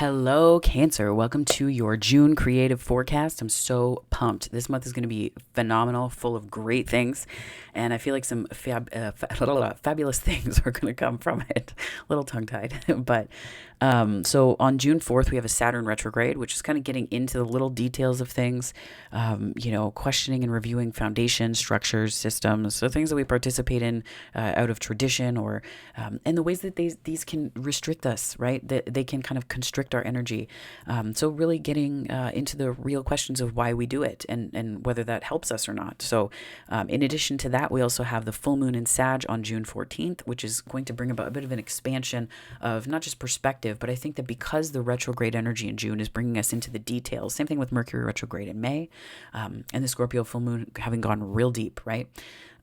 Hello, Cancer. Welcome to your June creative forecast. I'm so pumped. This month is going to be phenomenal, full of great things, and I feel like some fabulous things are going to come from it. A little tongue-tied, but so on June 4th, we have a Saturn retrograde, which is kind of getting into the little details of things, questioning and reviewing foundation structures, systems, so things that we participate in out of tradition or and the ways that these can restrict us, right? That they can kind of constrict our energy. So really getting into the real questions of why we do it and whether that helps us or not. So in addition to that, we also have the full moon in Sag on June 14th, which is going to bring about a bit of an expansion of not just perspective, but I think that because the retrograde energy in June is bringing us into the details, same thing with Mercury retrograde in May, and the Scorpio full moon having gone real deep, right?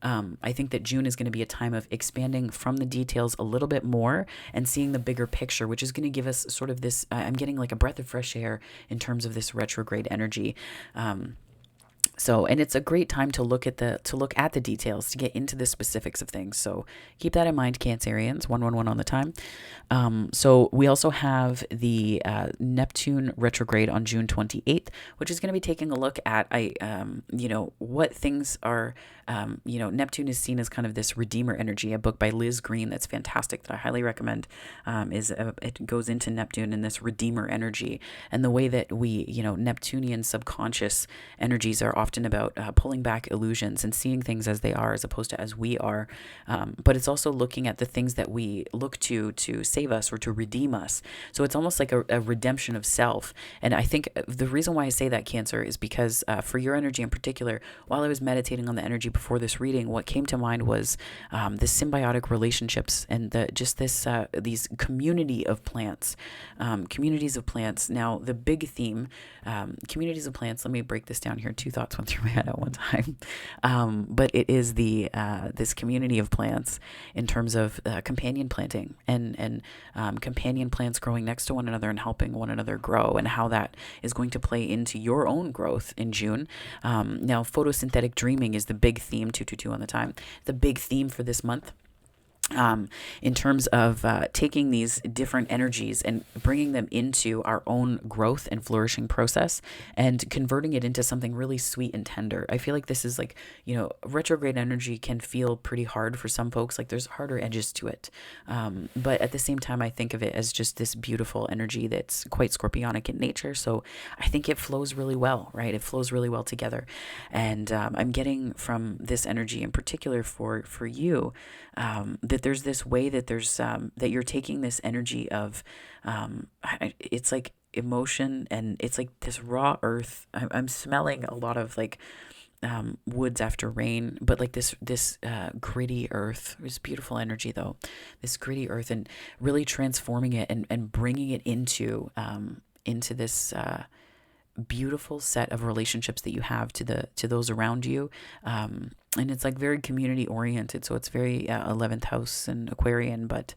I think that June is going to be a time of expanding from the details a little bit more and seeing the bigger picture, which is going to give us sort of this, I'm getting like a breath of fresh air in terms of this retrograde energy. And it's a great time to look at the details, to get into the specifics of things. So keep that in mind, Cancerians, 111 on the time. So we also have the Neptune retrograde on June 28th, which is going to be taking a look at, what things are, Neptune is seen as kind of this redeemer energy. A book by Liz Green that's fantastic that I highly recommend it goes into Neptune and this redeemer energy and the way that we, Neptunian subconscious energies are often about pulling back illusions and seeing things as they are as opposed to as we are. But it's also looking at the things that we look to save us or to redeem us. So it's almost like a redemption of self. And I think the reason why I say that, Cancer, is because for your energy in particular, while I was meditating on the energy before this reading, what came to mind was the symbiotic relationships and these community of plants, communities of plants. Now, the big theme, communities of plants, let me break this down here. Two thoughts went through my head at one time. But it is this community of plants in terms of companion planting and companion plants growing next to one another and helping one another grow, and how that is going to play into your own growth in June. Now, photosynthetic dreaming is the big theme, 222 on the time, the big theme for this month. In terms of taking these different energies and bringing them into our own growth and flourishing process and converting it into something really sweet and tender. I feel like this is like, retrograde energy can feel pretty hard for some folks, like there's harder edges to it. But at the same time, I think of it as just this beautiful energy that's quite scorpionic in nature. So I think it flows really well, right? It flows really well together. And I'm getting from this energy in particular for you, that there's this way that there's that you're taking this energy of it's like emotion, and it's like this raw earth. I'm smelling a lot of like woods after rain, but like this gritty earth. It's beautiful energy though, this gritty earth, and really transforming it and bringing it into this beautiful set of relationships that you have to those around you. And it's like very community oriented. So it's very 11th house and Aquarian, but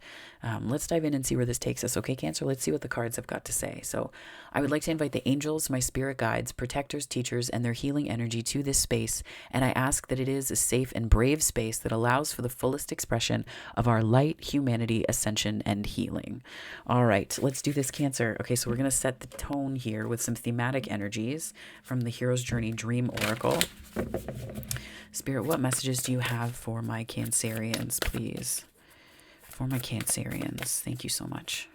let's dive in and see where this takes us. Okay, Cancer, let's see what the cards have got to say. So I would like to invite the angels, my spirit guides, protectors, teachers, and their healing energy to this space. And I ask that it is a safe and brave space that allows for the fullest expression of our light, humanity, ascension, and healing. All right, let's do this, Cancer. Okay, so we're going to set the tone here with some thematic energies from the Hero's Journey Dream Oracle. Spirit, what messages do you have for my Cancerians, please? For my Cancerians. Thank you so much.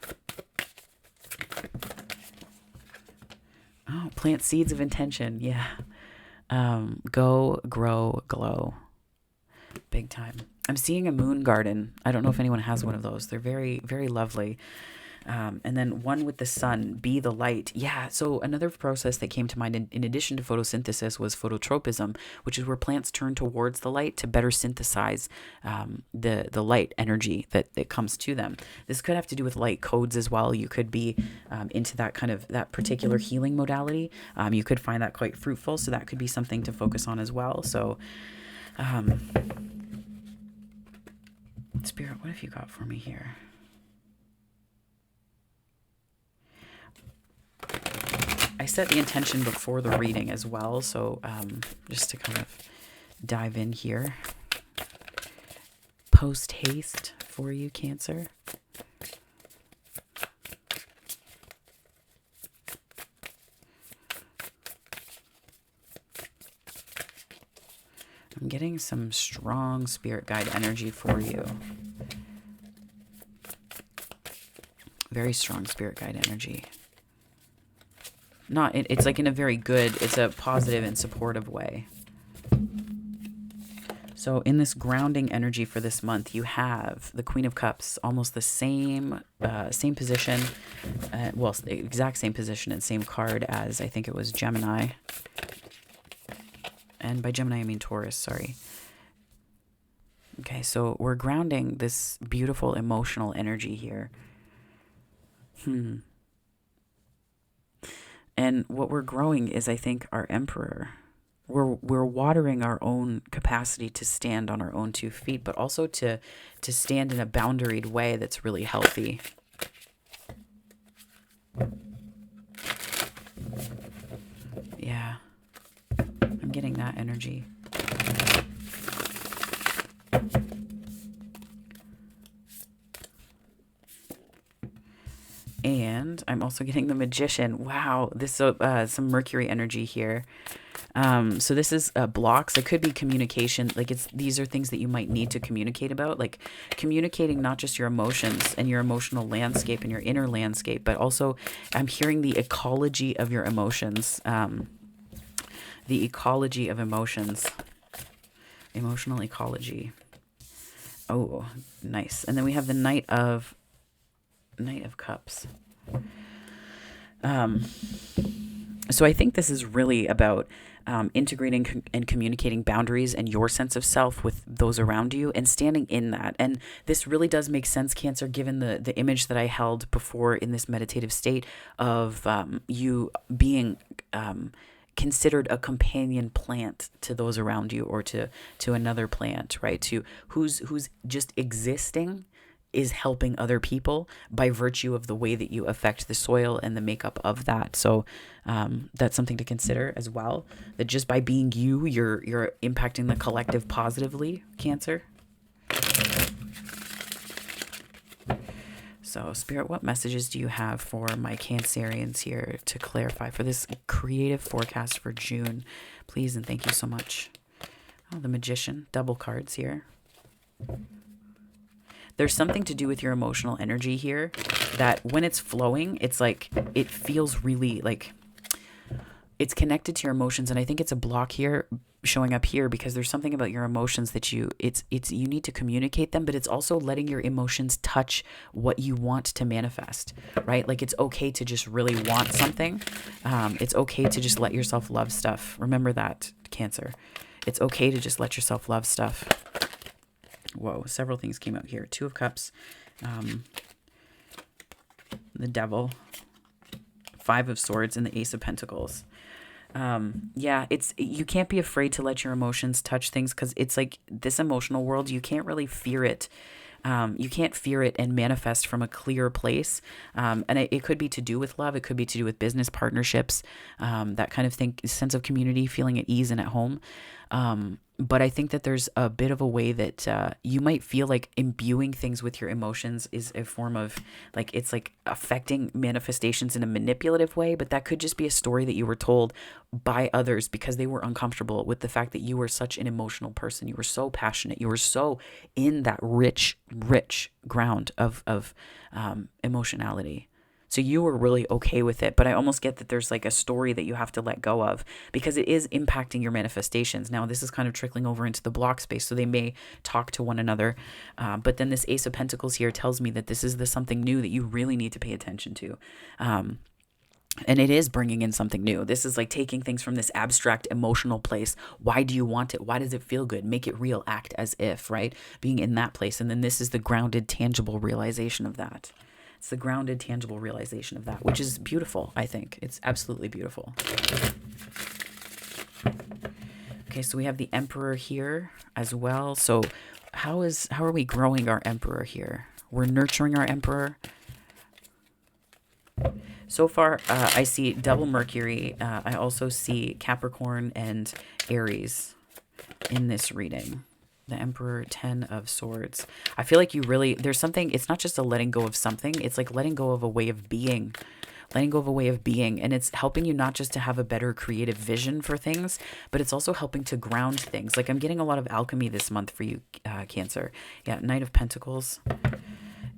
Oh, plant seeds of intention. Yeah. Go, grow, glow. Big time. I'm seeing a moon garden. I don't know if anyone has one of those. They're very, very lovely. And then one with the sun, be the light. Yeah, so another process that came to mind in addition to photosynthesis was phototropism, which is where plants turn towards the light to better synthesize the light energy that comes to them. This could have to do with light codes as well. You could be into that kind of that particular healing modality. You could find that quite fruitful, so that could be something to focus on as well. So Spirit, what have you got for me here? I set the intention before the reading as well, so just to kind of dive in here. Post haste for you, Cancer. I'm getting some strong spirit guide energy for you. Very strong spirit guide energy. It's like in a very good, it's a positive and supportive way. So in this grounding energy for this month, you have the Queen of Cups, almost the same position, well, the exact same position and same card as I think it was Gemini. And by Gemini, I mean Taurus, sorry. Okay, so we're grounding this beautiful emotional energy here. And what we're growing is, I think, our Emperor. We're watering our own capacity to stand on our own 2 feet, but also to stand in a boundaried way that's really healthy. Yeah, I'm getting that energy. And I'm also getting the Magician. Wow, this some Mercury energy here. So this is blocks. It could be communication. Like these are things that you might need to communicate about, like communicating not just your emotions and your emotional landscape and your inner landscape, but also I'm hearing the ecology of your emotions. The ecology of emotions. Emotional ecology. Oh, nice. And then we have the Knight of Cups. So I think this is really about integrating and communicating boundaries and your sense of self with those around you and standing in that. And this really does make sense, Cancer, given the image that I held before in this meditative state of you being considered a companion plant to those around you, or to another plant, right? To who's just existing is helping other people by virtue of the way that you affect the soil and the makeup of that. So that's something to consider as well, that just by being you're impacting the collective positively, Cancer. So Spirit, what messages do you have for my Cancerians here to clarify for this creative forecast for June? Please and thank you so much. Oh, the Magician, double cards here. There's something to do with your emotional energy here that when it's flowing, it's like, it feels really like it's connected to your emotions. And I think it's a block here showing up here because there's something about your emotions that you need to communicate them, but it's also letting your emotions touch what you want to manifest, right? Like it's okay to just really want something. It's okay to just let yourself love stuff. Remember that, Cancer. It's okay to just let yourself love stuff. Whoa, several things came out here. 2 of Cups, the Devil, 5 of Swords, and the Ace of Pentacles. Yeah, you can't be afraid to let your emotions touch things, because it's like this emotional world, you can't really fear it. You can't fear it and manifest from a clear place. And it could be to do with love. It could be to do with business partnerships, that kind of thing, sense of community, feeling at ease and at home. But I think that there's a bit of a way that you might feel like imbuing things with your emotions is a form of like, it's like affecting manifestations in a manipulative way, but that could just be a story that you were told by others because they were uncomfortable with the fact that you were such an emotional person. You were so passionate. You were so in that rich ground of emotionality. So you were really okay with it, but I almost get that there's like a story that you have to let go of because it is impacting your manifestations. Now, this is kind of trickling over into the block space, so they may talk to one another. But then this Ace of Pentacles here tells me that this is something new that you really need to pay attention to. And it is bringing in something new. This is like taking things from this abstract emotional place. Why do you want it? Why does it feel good? Make it real. Act as if, right? Being in that place. And then this is the grounded, tangible realization of that. It's the grounded, tangible realization of that, which is beautiful, I think. It's absolutely beautiful. Okay, so we have the Emperor here as well. So how are we growing our Emperor here? We're nurturing our Emperor. So far, I see double Mercury. I also see Capricorn and Aries in this reading. The Emperor, 10 of Swords. I feel like there's something, it's not just a letting go of something, it's like letting go of a way of being. letting go of a way of being. And it's helping you not just to have a better creative vision for things, but it's also helping to ground things. Like I'm getting a lot of alchemy this month for you, Cancer. Yeah, Knight of Pentacles.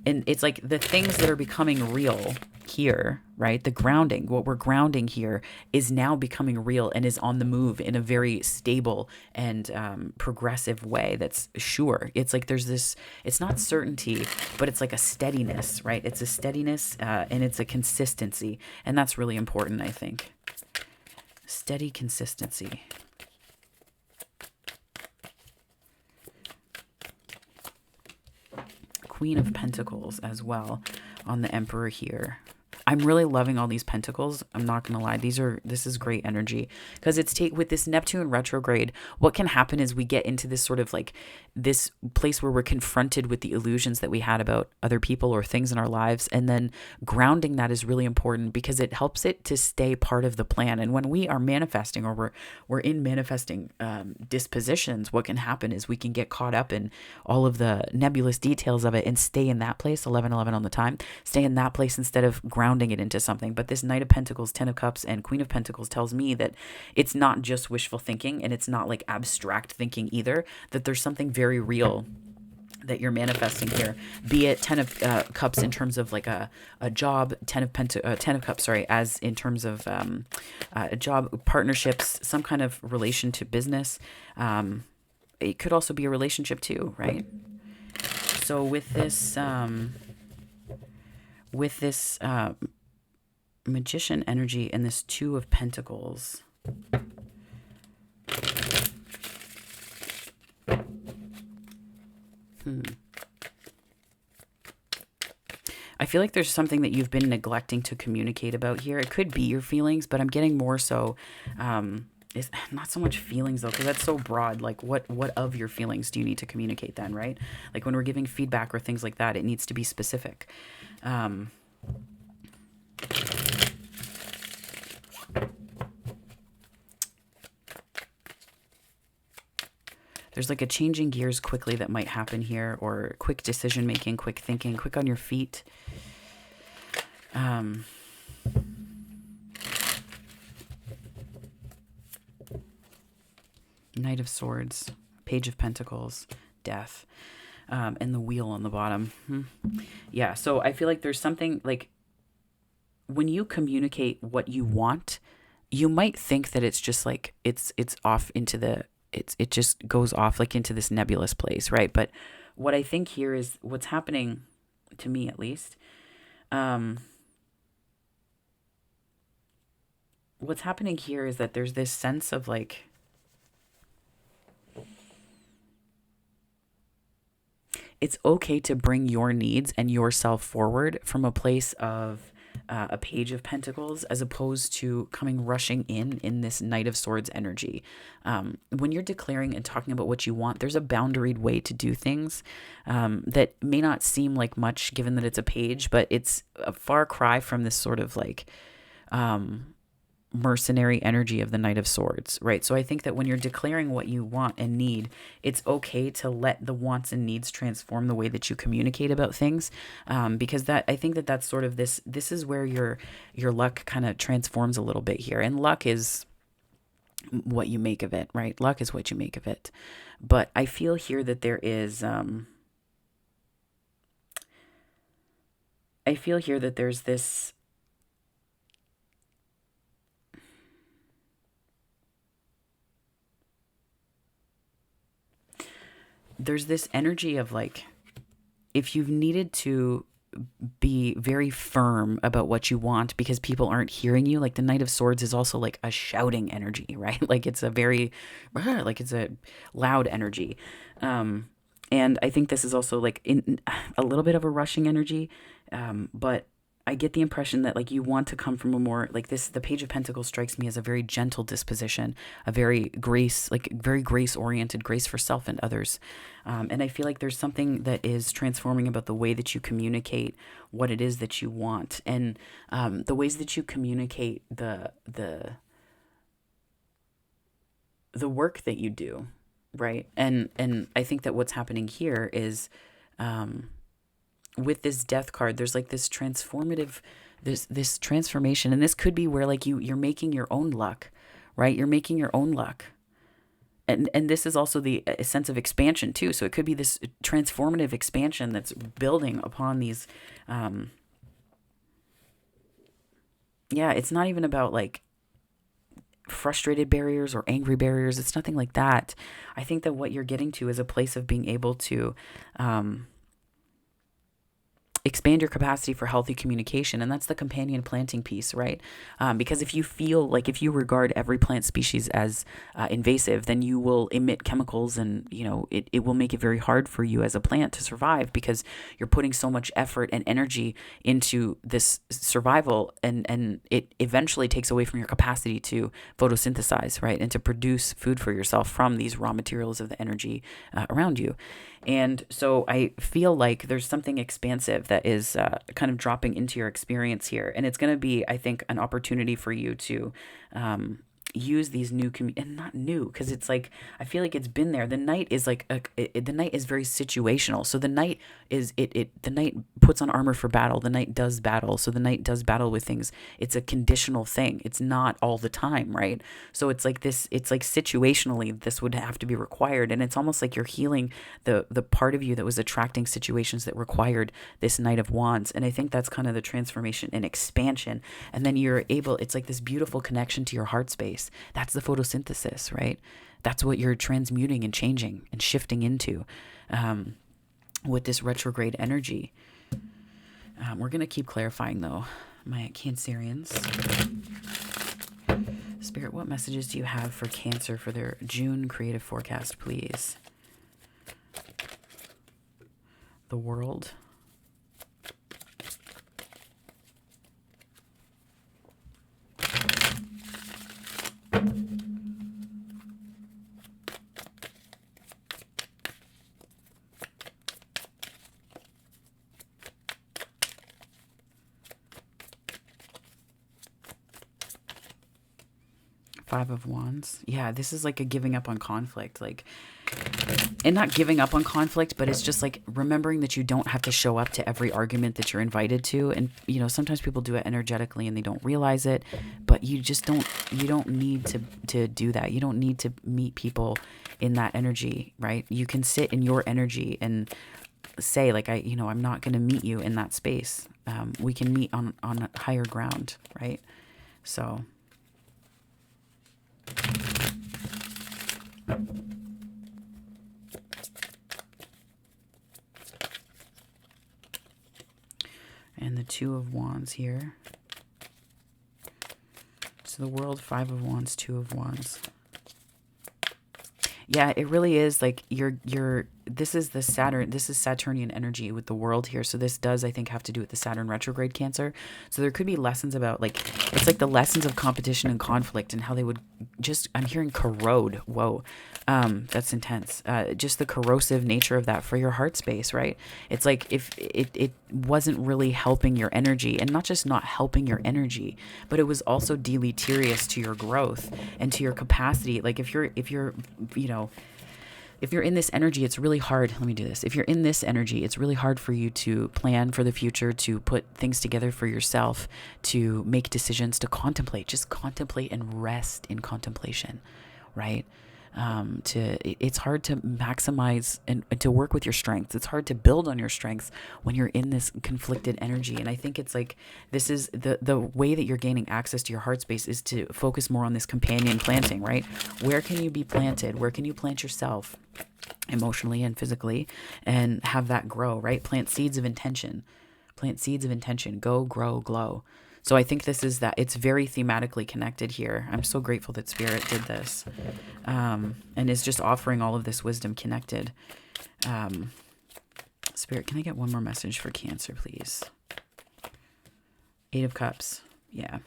And it's like the things that are becoming real here, right? The grounding, what we're grounding here is now becoming real and is on the move in a very stable and progressive way that's sure. It's like there's this, it's not certainty, but it's like a steadiness, right? It's a steadiness and it's a consistency. And that's really important, I think. Steady consistency. Queen of Pentacles as well on the Emperor here. I'm really loving all these pentacles. I'm not going to lie. This is great energy because it's with this Neptune retrograde. What can happen is we get into this sort of like this place where we're confronted with the illusions that we had about other people or things in our lives. And then grounding that is really important because it helps it to stay part of the plan. And when we are manifesting or we're in manifesting dispositions, what can happen is we can get caught up in all of the nebulous details of it and stay in that place, 11:11 on the time, stay in that place instead of grounding it into something. But this Knight of Pentacles, 10 of Cups, and Queen of Pentacles tells me that it's not just wishful thinking and it's not like abstract thinking either, that there's something very real that you're manifesting here, be it 10 of Cups in terms of like a job, 10 of Cups, sorry, as in terms of a job, partnerships, some kind of relation to business. It could also be a relationship too, right? So with this Magician energy and this Two of Pentacles, I feel like there's something that you've been neglecting to communicate about here. It could be your feelings, but I'm getting more so, it's not so much feelings though, because that's so broad. Like what of your feelings do you need to communicate then, right? Like when we're giving feedback or things like that, it needs to be specific. There's like a changing gears quickly that might happen here, or quick decision making, quick thinking, quick on your feet. Knight of Swords, Page of Pentacles, Death, and the Wheel on the bottom. Yeah, so I feel like there's something like when you communicate what you want, you might think that it's just like it's off into the it just goes off like into this nebulous place, right? But what I think here is what's happening to me, at least. What's happening here is that there's this sense of like it's okay to bring your needs and yourself forward from a place of a Page of Pentacles, as opposed to coming rushing in this Knight of Swords energy. When you're declaring and talking about what you want, there's a boundaried way to do things that may not seem like much given that it's a page, but it's a far cry from this sort of like mercenary energy of the Knight of Swords, right? So I think that when you're declaring what you want and need, it's okay to let the wants and needs transform the way that you communicate about things, because that I think that that's sort of this is where your luck kind of transforms a little bit here. And luck is what you make of it, right? Luck is what you make of it. But I feel here that there is I feel here that there's this energy of like, if you've needed to be very firm about what you want because people aren't hearing you, like the Knight of Swords is also like a shouting energy, right? Like it's a very, like it's a loud energy. And I think this is also like in a little bit of a rushing energy. But I get the impression that like you want to come from a more like this, the Page of Pentacles strikes me as a very gentle disposition, a very very grace oriented, grace for self and others. And I feel like there's something that is transforming about the way that you communicate what it is that you want, and the ways that you communicate the work that you do, right? And I think that what's happening here is with this Death card, there's like this transformative this transformation. And this could be where like you're making your own luck, right? You're making your own luck. And this is also the a sense of expansion too. So it could be this transformative expansion that's building upon these. Yeah, it's not even about like frustrated barriers or angry barriers. It's nothing like that. I think that what you're getting to is a place of being able to expand your capacity for healthy communication. And that's the companion planting piece, right? Because if you feel like, if you regard every plant species as invasive, then you will emit chemicals, and it will make it very hard for you as a plant to survive, because you're putting so much effort and energy into this survival, and it eventually takes away from your capacity to photosynthesize, right? And to produce food for yourself from these raw materials of the energy around you. And so I feel like there's something expansive that is kind of dropping into your experience here. And it's going to be, I think, an opportunity for you to use these new and not new, because it's like, I feel like it's been there. The night is like the night is very situational. So the night is the night puts on armor for battle. The night does battle. So the night does battle with things. It's a conditional thing. It's not all the time, right? So it's like this, it's like situationally this would have to be required, and it's almost like you're healing the part of you that was attracting situations that required this Knight of Wands. And I think that's kind of the transformation and expansion. And then you're able, it's like this beautiful connection to your heart space. That's the photosynthesis, right? That's what you're transmuting and changing and shifting into with this retrograde energy. We're going to keep clarifying, though, my Cancerians. Spirit, what messages do you have for Cancer for their June creative forecast, please? The World. Five of Wands. Yeah, this is like a giving up on conflict, like, and not giving up on conflict, but it's just like remembering that you don't have to show up to every argument that you're invited to. And sometimes people do it energetically and they don't realize it, but you don't need to do that. You don't need to meet people in that energy, right? You can sit in your energy and say, like, I'm not going to meet you in that space. We can meet on a higher ground, right? So and the Two of Wands here. So the World, Five of Wands, Two of Wands. Yeah, it really is like this is the Saturn, this is Saturnian energy with the World here. So this does, I think, have to do with the Saturn retrograde Cancer. So there could be lessons about, like, it's like the lessons of competition and conflict and how they would just, I'm hearing corrode. Whoa. That's intense. Just the corrosive nature of that for your heart space, right? It's like if it wasn't really helping your energy, and not just not helping your energy, but it was also deleterious to your growth and to your capacity. Like if you're in this energy, it's really hard. Let me do this. If you're in this energy, it's really hard for you to plan for the future, to put things together for yourself, to make decisions, to contemplate, just contemplate and rest in contemplation, right? It's hard to maximize and to work with your strengths. It's hard to build on your strengths when you're in this conflicted energy. And I think it's like, this is the way that you're gaining access to your heart space is to focus more on this companion planting, right? Where can you be planted? Where can you plant yourself emotionally and physically and have that grow, right? Plant seeds of intention. Plant seeds of intention. Go, grow, glow. So I think this is that. It's very thematically connected here. I'm so grateful that Spirit did this and is just offering all of this wisdom connected. Spirit, can I get one more message for Cancer, please? Eight of Cups. Yeah.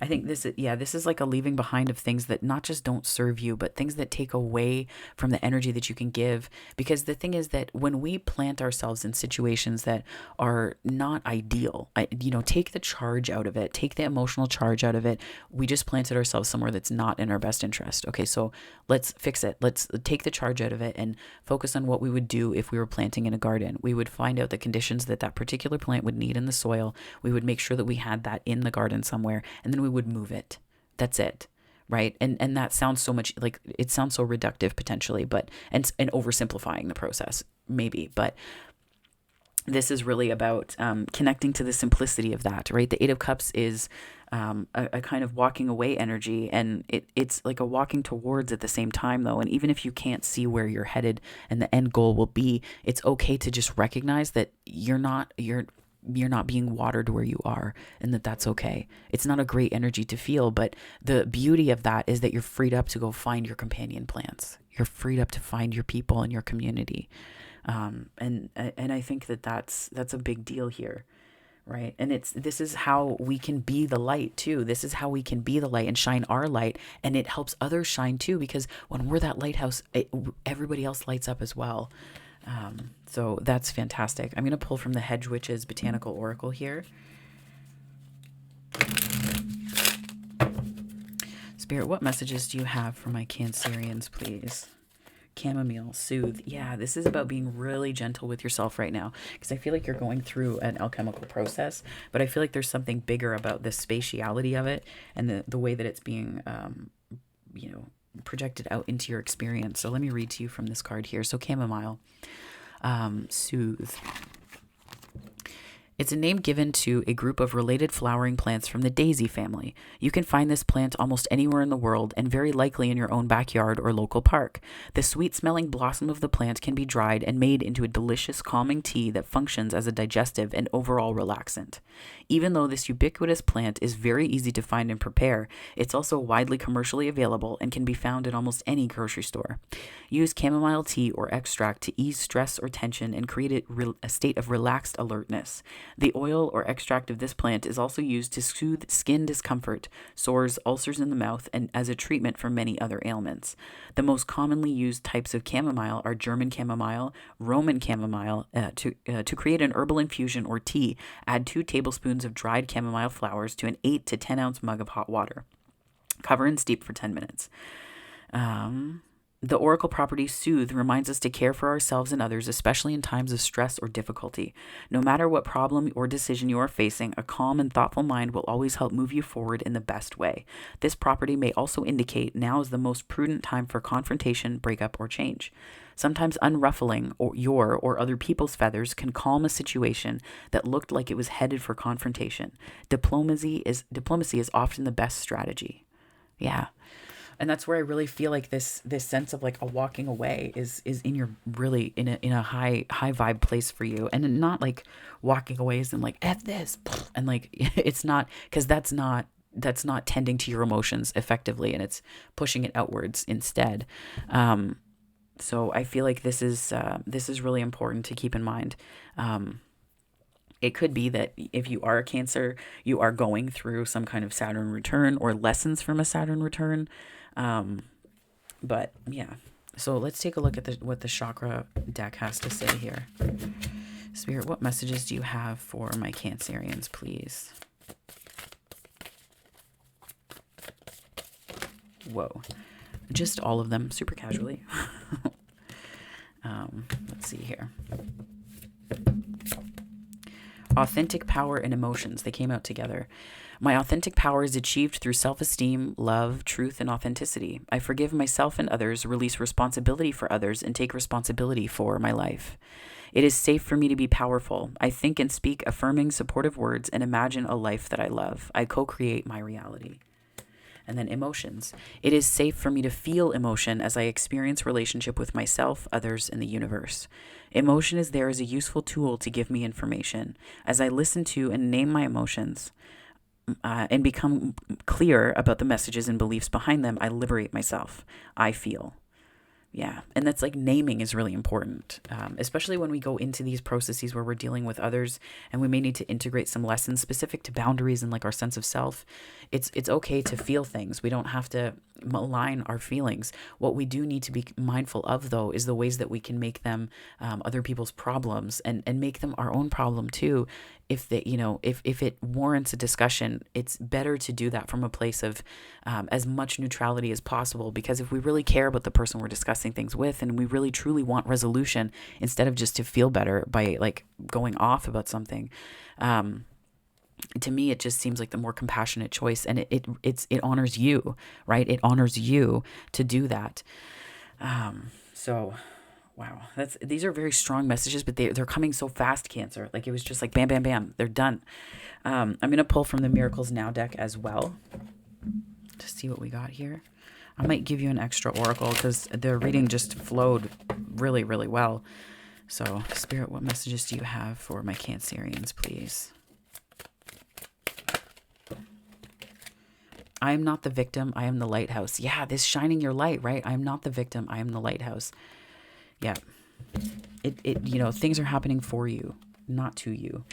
I think this is like a leaving behind of things that not just don't serve you, but things that take away from the energy that you can give. Because the thing is that when we plant ourselves in situations that are not ideal, take the charge out of it, take the emotional charge out of it. We just planted ourselves somewhere that's not in our best interest. Okay, so let's fix it. Let's take the charge out of it and focus on what we would do if we were planting in a garden. We would find out the conditions that that particular plant would need in the soil. We would make sure that we had that in the garden somewhere, and then we would move it. That's it. Right. And that sounds so much like, it sounds so reductive potentially, but, and oversimplifying the process maybe, but this is really about connecting to the simplicity of that, right? The Eight of Cups is a kind of walking away energy, and it's like a walking towards at the same time, though. And even if you can't see where you're headed and the end goal will be, it's okay to just recognize that you're not being watered where you are, and that's okay. It's not a great energy to feel, but the beauty of that is that you're freed up to go find your companion plants. You're freed up to find your people and your community. And I think that's a big deal here, right? And this is how we can be the light too. This is how we can be the light and shine our light, and it helps others shine too, because when we're that lighthouse, everybody else lights up as well. So that's fantastic. I'm going to pull from the Hedge Witch's Botanical Oracle here. Spirit, what messages do you have for my Cancerians, please? Chamomile, soothe. Yeah, this is about being really gentle with yourself right now, because I feel like you're going through an alchemical process, but I feel like there's something bigger about the spatiality of it and the way that it's being, projected out into your experience. So let me read to you from this card here. So chamomile, soothe. It's a name given to a group of related flowering plants from the daisy family. You can find this plant almost anywhere in the world, and very likely in your own backyard or local park. The sweet-smelling blossom of the plant can be dried and made into a delicious, calming tea that functions as a digestive and overall relaxant. Even though this ubiquitous plant is very easy to find and prepare, it's also widely commercially available and can be found at almost any grocery store. Use chamomile tea or extract to ease stress or tension and create a state of relaxed alertness. The oil or extract of this plant is also used to soothe skin discomfort, sores, ulcers in the mouth, and as a treatment for many other ailments. The most commonly used types of chamomile are German chamomile, Roman chamomile. To create an herbal infusion or tea, add 2 tablespoons of dried chamomile flowers to an 8 to 10 ounce mug of hot water. Cover and steep for 10 minutes. The oracle property soothe reminds us to care for ourselves and others, especially in times of stress or difficulty. No matter what problem or decision you are facing, a calm and thoughtful mind will always help move you forward in the best way. This property may also indicate now is the most prudent time for confrontation, breakup, or change. Sometimes unruffling your or other people's feathers can calm a situation that looked like it was headed for confrontation. Diplomacy is often the best strategy. Yeah. And that's where I really feel like this sense of like a walking away is in your really in a high vibe place for you, and not like walking away is in like F this and like it's not, because that's not tending to your emotions effectively, and it's pushing it outwards instead. So I feel like this is really important to keep in mind. It could be that if you are a Cancer, you are going through some kind of Saturn return or lessons from a Saturn return. But yeah, so let's take a look at what the chakra deck has to say here. Spirit, what messages do you have for my Cancerians, please? Whoa, just all of them, super casually. Let's see here. Authentic power and emotions, they came out together. My authentic power is achieved through self-esteem, love, truth, and authenticity. I forgive myself and others, release responsibility for others, and take responsibility for my life. It is safe for me to be powerful. I think and speak affirming, supportive words and imagine a life that I love. I co-create my reality. And then emotions. It is safe for me to feel emotion as I experience relationship with myself, others, and the universe. Emotion is there as a useful tool to give me information. As I listen to and name my emotions and become clear about the messages and beliefs behind them, I liberate myself. I feel. Yeah. And that's like naming is really important, especially when we go into these processes where we're dealing with others and we may need to integrate some lessons specific to boundaries and like our sense of self. It's okay to feel things. We don't have to malign our feelings. What we do need to be mindful of, though, is the ways that we can make them other people's problems and make them our own problem too. If they, if it warrants a discussion, it's better to do that from a place of as much neutrality as possible. Because if we really care about the person we're discussing things with, and we really truly want resolution, instead of just to feel better by like going off about something, to me, it just seems like the more compassionate choice, and it honors you, right? It honors you to do that. So. Wow, these are very strong messages, but they're coming so fast, Cancer. Like it was just like bam, bam, bam. They're done. I'm going to pull from the Miracles Now deck as well to see what we got here. I might give you an extra oracle because the reading just flowed really, really well. So, Spirit, what messages do you have for my Cancerians, please? I am not the victim. I am the lighthouse. Yeah, this shining your light, right? I am not the victim. I am the lighthouse. Yeah, things are happening for you, not to you.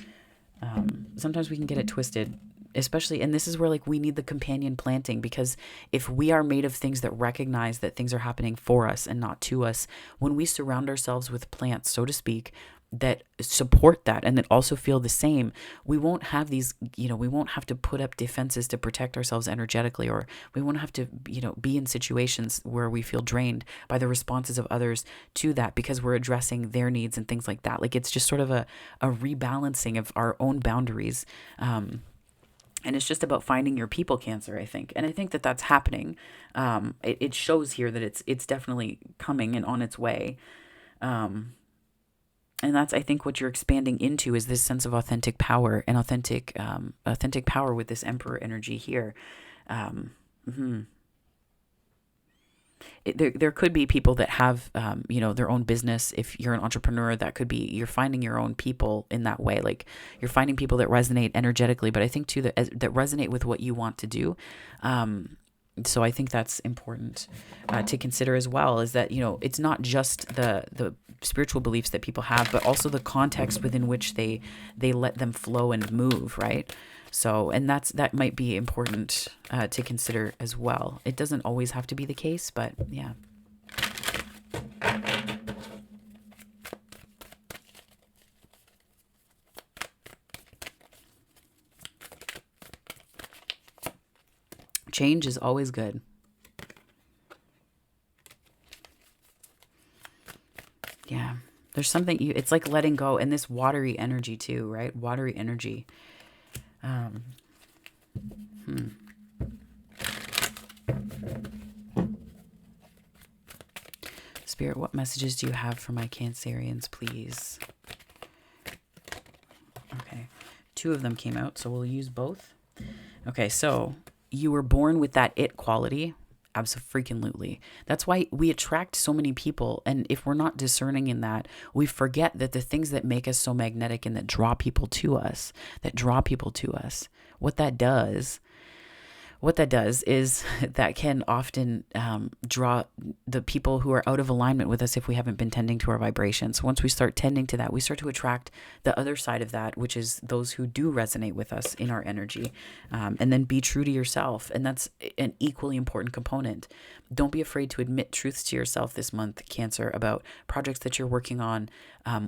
Sometimes we can get it twisted, especially, and this is where like we need the companion planting, because if we are made of things that recognize that things are happening for us and not to us, when we surround ourselves with plants, so to speak, that support that and that also feel the same, we won't have these, we won't have to put up defenses to protect ourselves energetically, or we won't have to, be in situations where we feel drained by the responses of others to that, because we're addressing their needs and things like that. Like it's just sort of a rebalancing of our own boundaries. And it's just about finding your people, Cancer, I think. And I think that that's happening. It shows here that it's definitely coming and on its way. And that's, I think, what you're expanding into is this sense of authentic power and authentic power with this Emperor energy here. There could be people that have, their own business. If you're an entrepreneur, that could be, you're finding your own people in that way. Like you're finding people that resonate energetically, but I think too that resonate with what you want to do. So I think that's important to consider as well, is that, it's not just the spiritual beliefs that people have, but also the context within which they let them flow and move, right? So, and that might be important to consider as well. It doesn't always have to be the case, but yeah. Change is always good. Yeah. There's something it's like letting go, and this watery energy too, right? Watery energy. Spirit, what messages do you have for my Cancerians, please? Okay. 2 of them came out, so we'll use both. Okay, so you were born with that it quality. Absolutely. That's why we attract so many people. And if we're not discerning in that, we forget that the things that make us so magnetic and that draw people to us, what that does is that can often draw the people who are out of alignment with us if we haven't been tending to our vibration. So once we start tending to that, we start to attract the other side of that, which is those who do resonate with us in our energy. And then be true to yourself. And that's an equally important component. Don't be afraid to admit truths to yourself this month, Cancer, about projects that you're working on,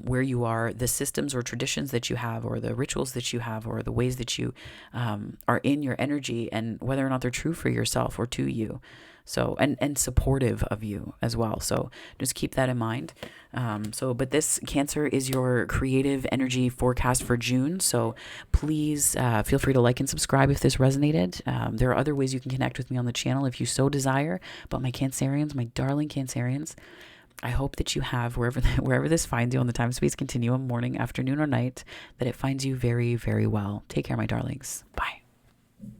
where you are, the systems or traditions that you have, or the rituals that you have, or the ways that you are in your energy, and whether or not they're true for yourself or to you. So, and supportive of you as well. So just keep that in mind. But this, Cancer, is your creative energy forecast for June. So please feel free to like and subscribe if this resonated. There are other ways you can connect with me on the channel if you so desire. But my Cancerians, my darling Cancerians, I hope that you have, wherever this finds you on the time space continuum, morning, afternoon, or night, that it finds you very, very well. Take care, my darlings. Bye.